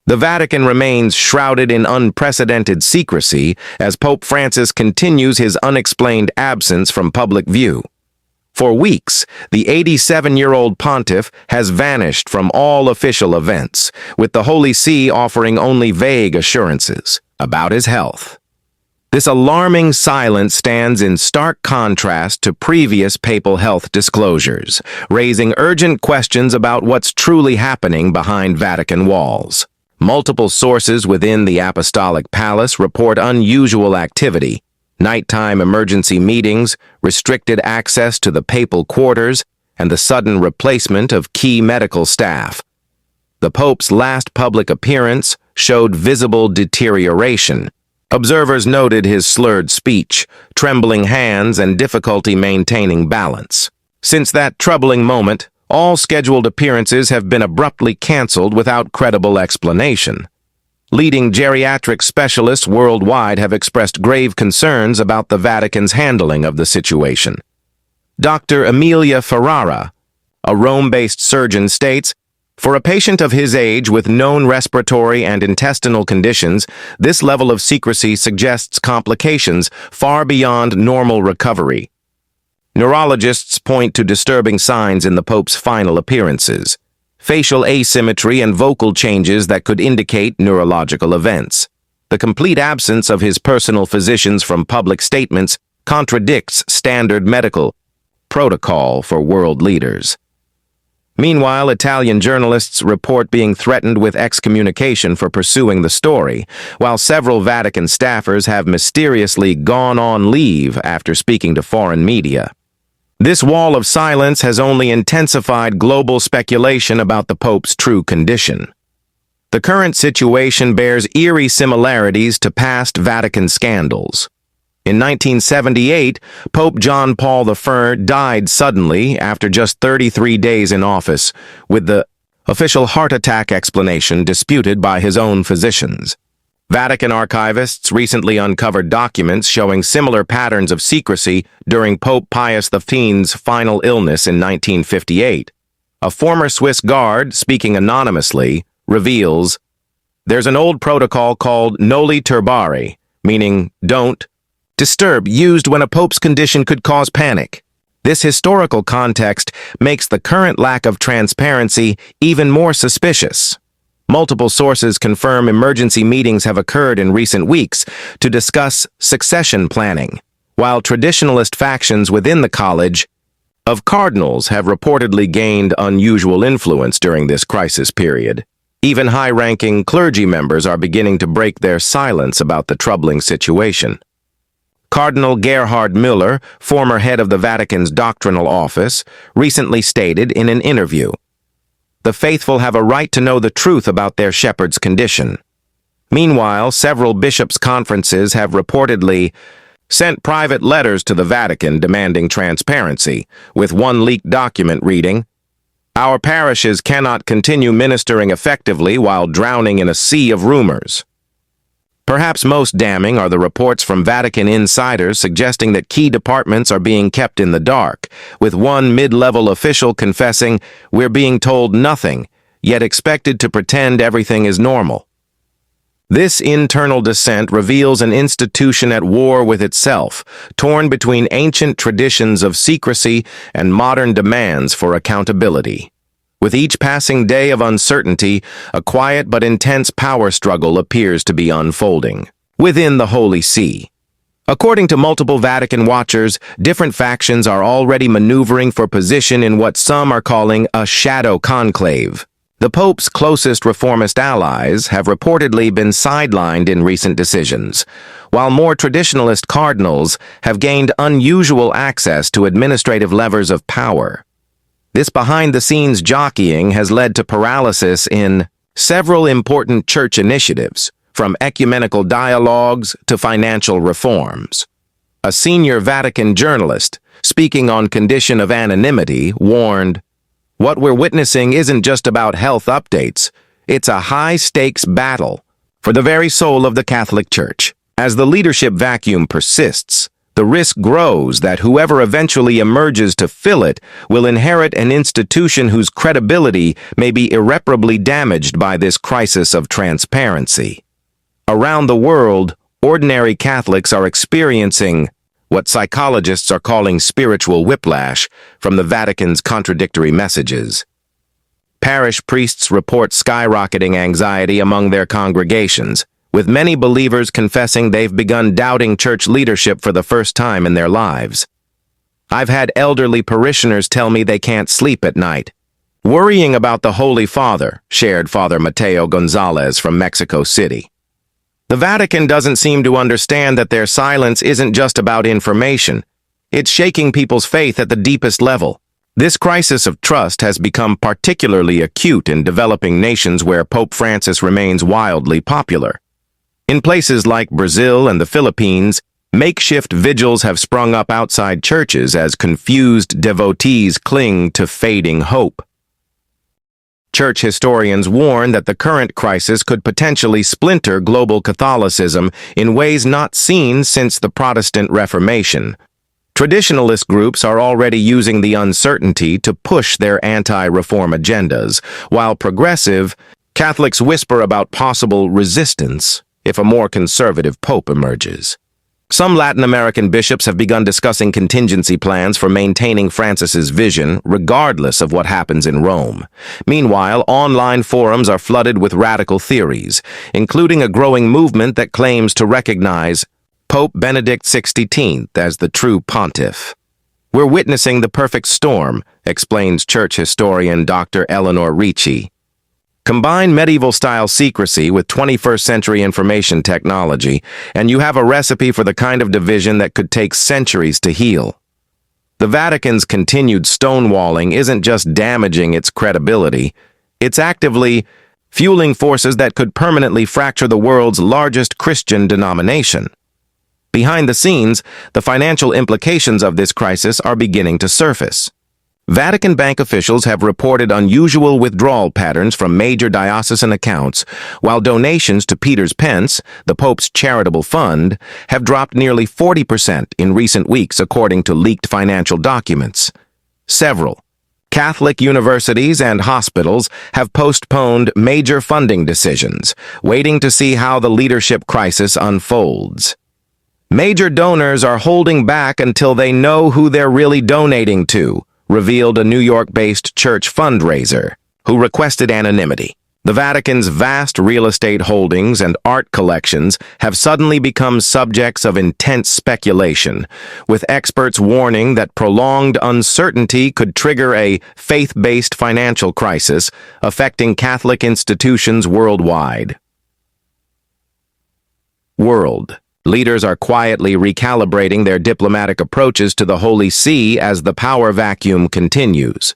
The Vatican remains shrouded in unprecedented secrecy as Pope Francis continues his unexplained absence from public view. For weeks, the 87-year-old pontiff has vanished from all official events, with the Holy See offering only vague assurances about his health. This alarming silence stands in stark contrast to previous papal health disclosures, raising urgent questions about what's truly happening behind Vatican walls. Multiple sources within the Apostolic Palace report unusual activity: nighttime emergency meetings, restricted access to the papal quarters, and the sudden replacement of key medical staff. The Pope's last public appearance showed visible deterioration. Observers noted his slurred speech, trembling hands, and difficulty maintaining balance. Since that troubling moment, all scheduled appearances have been abruptly canceled without credible explanation. Leading geriatric specialists worldwide have expressed grave concerns about the Vatican's handling of the situation. Dr. Emilia Ferrara, a Rome-based surgeon, states, "For a patient of his age with known respiratory and intestinal conditions, this level of secrecy suggests complications far beyond normal recovery." Neurologists point to disturbing signs in the Pope's final appearances: facial asymmetry and vocal changes that could indicate neurological events. The complete absence of his personal physicians from public statements contradicts standard medical protocol for world leaders. Meanwhile, Italian journalists report being threatened with excommunication for pursuing the story, while several Vatican staffers have mysteriously gone on leave after speaking to foreign media. This wall of silence has only intensified global speculation about the Pope's true condition. The current situation bears eerie similarities to past Vatican scandals. In 1978, Pope John Paul I died suddenly after just 33 days in office, with the official heart attack explanation disputed by his own physicians. Vatican archivists recently uncovered documents showing similar patterns of secrecy during Pope Pius X's final illness in 1958. A former Swiss guard, speaking anonymously, reveals, "There's an old protocol called noli turbare, meaning don't disturb, used when a pope's condition could cause panic. This historical context makes the current lack of transparency even more suspicious." Multiple sources confirm emergency meetings have occurred in recent weeks to discuss succession planning, while traditionalist factions within the College of Cardinals have reportedly gained unusual influence during this crisis period. Even high-ranking clergy members are beginning to break their silence about the troubling situation. Cardinal Gerhard Müller, former head of the Vatican's doctrinal office, recently stated in an interview, "The faithful have a right to know the truth about their shepherd's condition." Meanwhile, several bishops' conferences have reportedly sent private letters to the Vatican demanding transparency, with one leaked document reading, "Our parishes cannot continue ministering effectively while drowning in a sea of rumors." Perhaps most damning are the reports from Vatican insiders suggesting that key departments are being kept in the dark, with one mid-level official confessing, "We're being told nothing, yet expected to pretend everything is normal." This internal dissent reveals an institution at war with itself, torn between ancient traditions of secrecy and modern demands for accountability. With each passing day of uncertainty, a quiet but intense power struggle appears to be unfolding within the Holy See. According to multiple Vatican watchers, different factions are already maneuvering for position in what some are calling a shadow conclave. The Pope's closest reformist allies have reportedly been sidelined in recent decisions, while more traditionalist cardinals have gained unusual access to administrative levers of power. This behind-the-scenes jockeying has led to paralysis in several important church initiatives, from ecumenical dialogues to financial reforms. A senior Vatican journalist, speaking on condition of anonymity, warned, "What we're witnessing isn't just about health updates, it's a high-stakes battle for the very soul of the Catholic Church." As the leadership vacuum persists, the risk grows that whoever eventually emerges to fill it will inherit an institution whose credibility may be irreparably damaged by this crisis of transparency. Around the world, ordinary Catholics are experiencing what psychologists are calling spiritual whiplash from the Vatican's contradictory messages. Parish priests report skyrocketing anxiety among their congregations, with many believers confessing they've begun doubting church leadership for the first time in their lives. I've had elderly parishioners tell me they can't sleep at night, worrying about the Holy Father, shared Father Mateo Gonzalez from Mexico City. The Vatican doesn't seem to understand that their silence isn't just about information. It's shaking people's faith at the deepest level. This crisis of trust has become particularly acute in developing nations where Pope Francis remains wildly popular. In places like Brazil and the Philippines, makeshift vigils have sprung up outside churches as confused devotees cling to fading hope. Church historians warn that the current crisis could potentially splinter global Catholicism in ways not seen since the Protestant Reformation. Traditionalist groups are already using the uncertainty to push their anti-reform agendas, while progressive Catholics whisper about possible resistance if a more conservative pope emerges. Some Latin American bishops have begun discussing contingency plans for maintaining Francis's vision, regardless of what happens in Rome. Meanwhile, online forums are flooded with radical theories, including a growing movement that claims to recognize Pope Benedict XVI as the true pontiff. We're witnessing the perfect storm, explains church historian Dr. Eleanor Ricci. Combine medieval-style secrecy with 21st-century information technology, and you have a recipe for the kind of division that could take centuries to heal. The Vatican's continued stonewalling isn't just damaging its credibility, it's actively fueling forces that could permanently fracture the world's largest Christian denomination. Behind the scenes, the financial implications of this crisis are beginning to surface. Vatican bank officials have reported unusual withdrawal patterns from major diocesan accounts, while donations to Peter's Pence, the Pope's charitable fund, have dropped nearly 40% in recent weeks according to leaked financial documents. Several Catholic universities and hospitals have postponed major funding decisions, waiting to see how the leadership crisis unfolds. Major donors are holding back until they know who they're really donating to, revealed a New York-based church fundraiser, who requested anonymity. The Vatican's vast real estate holdings and art collections have suddenly become subjects of intense speculation, with experts warning that prolonged uncertainty could trigger a faith-based financial crisis affecting Catholic institutions worldwide. World leaders are quietly recalibrating their diplomatic approaches to the Holy See as the power vacuum continues.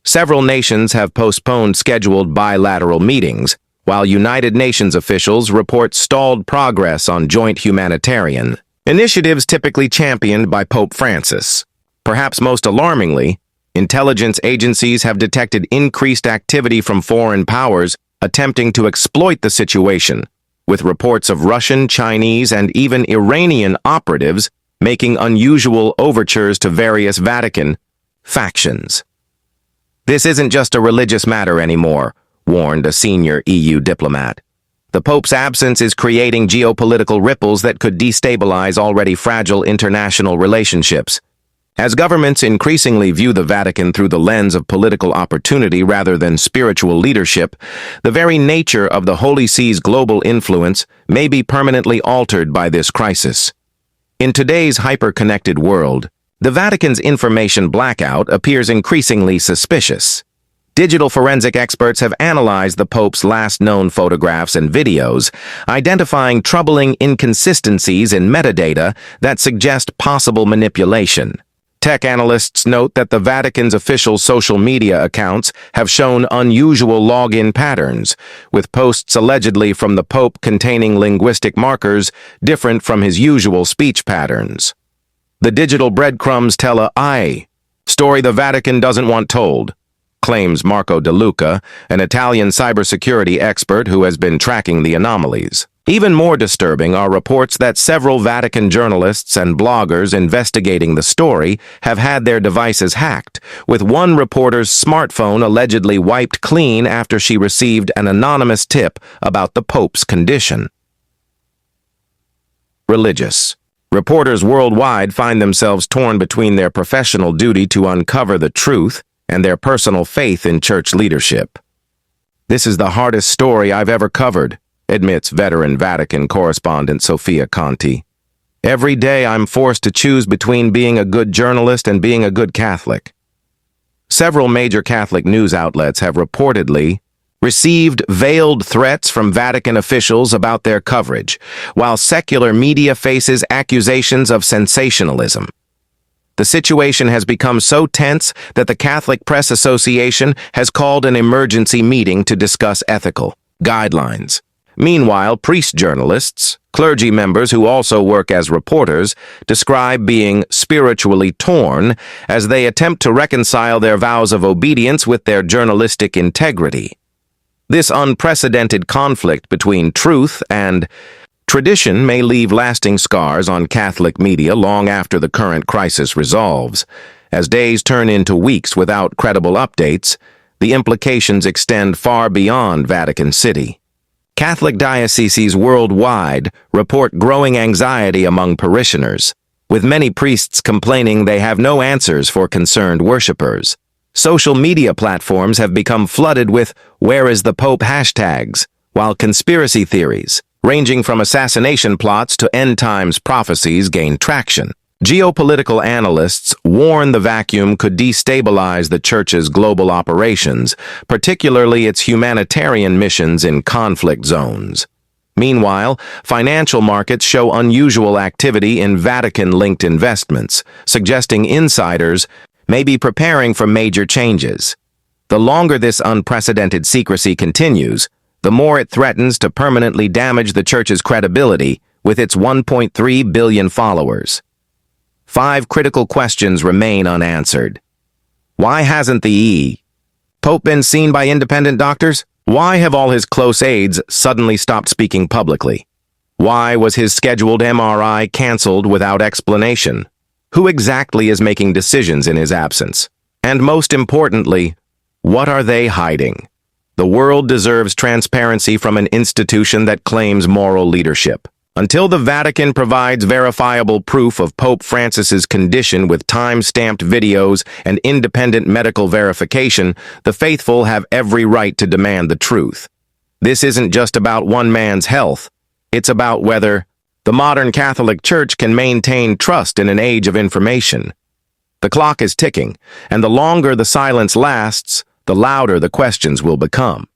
Several nations have postponed scheduled bilateral meetings, while United Nations officials report stalled progress on joint humanitarian initiatives typically championed by Pope Francis. Perhaps most alarmingly, intelligence agencies have detected increased activity from foreign powers attempting to exploit the situation, with reports of Russian, Chinese, and even Iranian operatives making unusual overtures to various Vatican factions. This isn't just a religious matter anymore, warned a senior EU diplomat. The Pope's absence is creating geopolitical ripples that could destabilize already fragile international relationships. As governments increasingly view the Vatican through the lens of political opportunity rather than spiritual leadership, the very nature of the Holy See's global influence may be permanently altered by this crisis. In today's hyper-connected world, the Vatican's information blackout appears increasingly suspicious. Digital forensic experts have analyzed the Pope's last known photographs and videos, identifying troubling inconsistencies in metadata that suggest possible manipulation. Tech analysts note that the Vatican's official social media accounts have shown unusual login patterns, with posts allegedly from the Pope containing linguistic markers different from his usual speech patterns. The digital breadcrumbs tell a story the Vatican doesn't want told, claims Marco De Luca, an Italian cybersecurity expert who has been tracking the anomalies. Even more disturbing are reports that several Vatican journalists and bloggers investigating the story have had their devices hacked, with one reporter's smartphone allegedly wiped clean after she received an anonymous tip about the Pope's condition. Religious. Reporters worldwide find themselves torn between their professional duty to uncover the truth and their personal faith in church leadership. "This is the hardest story I've ever covered," admits veteran Vatican correspondent Sofia Conti. "Every day I'm forced to choose between being a good journalist and being a good Catholic." Several major Catholic news outlets have reportedly received veiled threats from Vatican officials about their coverage, while secular media faces accusations of sensationalism. The situation has become so tense that the Catholic Press Association has called an emergency meeting to discuss ethical guidelines. Meanwhile, priest journalists, clergy members who also work as reporters, describe being spiritually torn as they attempt to reconcile their vows of obedience with their journalistic integrity. This unprecedented conflict between truth and tradition may leave lasting scars on Catholic media long after the current crisis resolves. As days turn into weeks without credible updates, the implications extend far beyond Vatican City. Catholic dioceses worldwide report growing anxiety among parishioners, with many priests complaining they have no answers for concerned worshippers. Social media platforms have become flooded with "Where is the Pope" hashtags, while conspiracy theories, ranging from assassination plots to end-times prophecies, gain traction. Geopolitical analysts warn the vacuum could destabilize the Church's global operations, particularly its humanitarian missions in conflict zones. Meanwhile, financial markets show unusual activity in Vatican-linked investments, suggesting insiders may be preparing for major changes. The longer this unprecedented secrecy continues, the more it threatens to permanently damage the Church's credibility with its 1.3 billion followers. 5 critical questions remain unanswered. Why hasn't the Pope been seen by independent doctors? Why have all his close aides suddenly stopped speaking publicly? Why was his scheduled MRI canceled without explanation? Who exactly is making decisions in his absence? And most importantly, what are they hiding? The world deserves transparency from an institution that claims moral leadership. Until the Vatican provides verifiable proof of Pope Francis's condition with time-stamped videos and independent medical verification, the faithful have every right to demand the truth. This isn't just about one man's health. It's about whether the modern Catholic Church can maintain trust in an age of information. The clock is ticking, and the longer the silence lasts, the louder the questions will become.